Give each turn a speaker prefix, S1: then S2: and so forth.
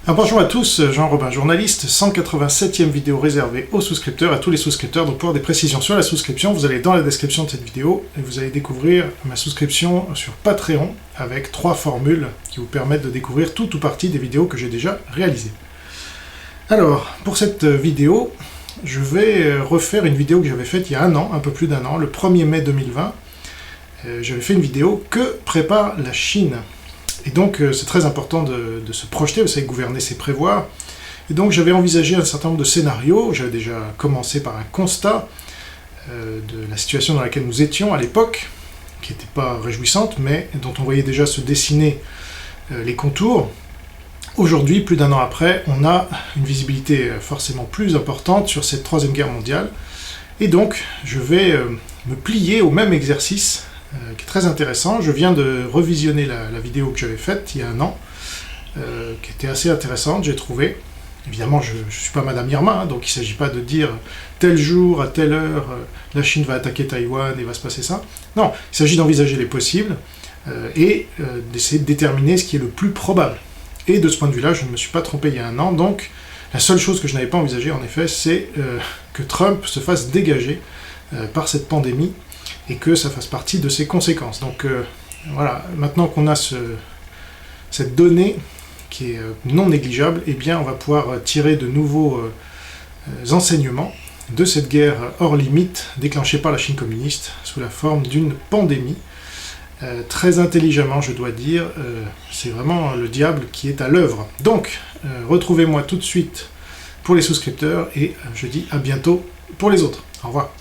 S1: Bonjour à tous, Jean-Robin, journaliste, 187e vidéo réservée aux souscripteurs, à tous les souscripteurs. Donc pour des précisions sur la souscription, vous allez dans la description de cette vidéo et vous allez découvrir ma souscription sur Patreon avec 3 formules qui vous permettent de découvrir tout ou partie des vidéos que j'ai déjà réalisées. Alors, pour cette vidéo, je vais refaire une vidéo que j'avais faite il y a un an, un peu plus d'un an, le 1er mai 2020. J'avais fait une vidéo « Que prépare la Chine ?» Et donc c'est très important de se projeter, vous savez, gouverner c'est prévoir. Et donc j'avais envisagé un certain nombre de scénarios, j'avais déjà commencé par un constat de la situation dans laquelle nous étions à l'époque, qui n'était pas réjouissante, mais dont on voyait déjà se dessiner les contours. Aujourd'hui, plus d'un an après, on a une visibilité forcément plus importante sur cette troisième guerre mondiale. Et donc je vais me plier au même exercice, qui est très intéressant. Je viens de revisionner la vidéo que j'avais faite il y a un an, qui était assez intéressante, j'ai trouvé. Évidemment, je ne suis pas Madame Irma, hein, donc il ne s'agit pas de dire tel jour, à telle heure, la Chine va attaquer Taïwan et va se passer ça. Non, il s'agit d'envisager les possibles et d'essayer de déterminer ce qui est le plus probable. Et de ce point de vue-là, je ne me suis pas trompé il y a un an, donc la seule chose que je n'avais pas envisagée, en effet, c'est que Trump se fasse dégager par cette pandémie, et que ça fasse partie de ses conséquences. Donc voilà, maintenant qu'on a cette donnée qui est non négligeable, eh bien on va pouvoir tirer de nouveaux enseignements de cette guerre hors limite déclenchée par la Chine communiste sous la forme d'une pandémie. Très intelligemment, je dois dire, c'est vraiment le diable qui est à l'œuvre. Donc, retrouvez-moi tout de suite pour les souscripteurs, et je dis à bientôt pour les autres. Au revoir.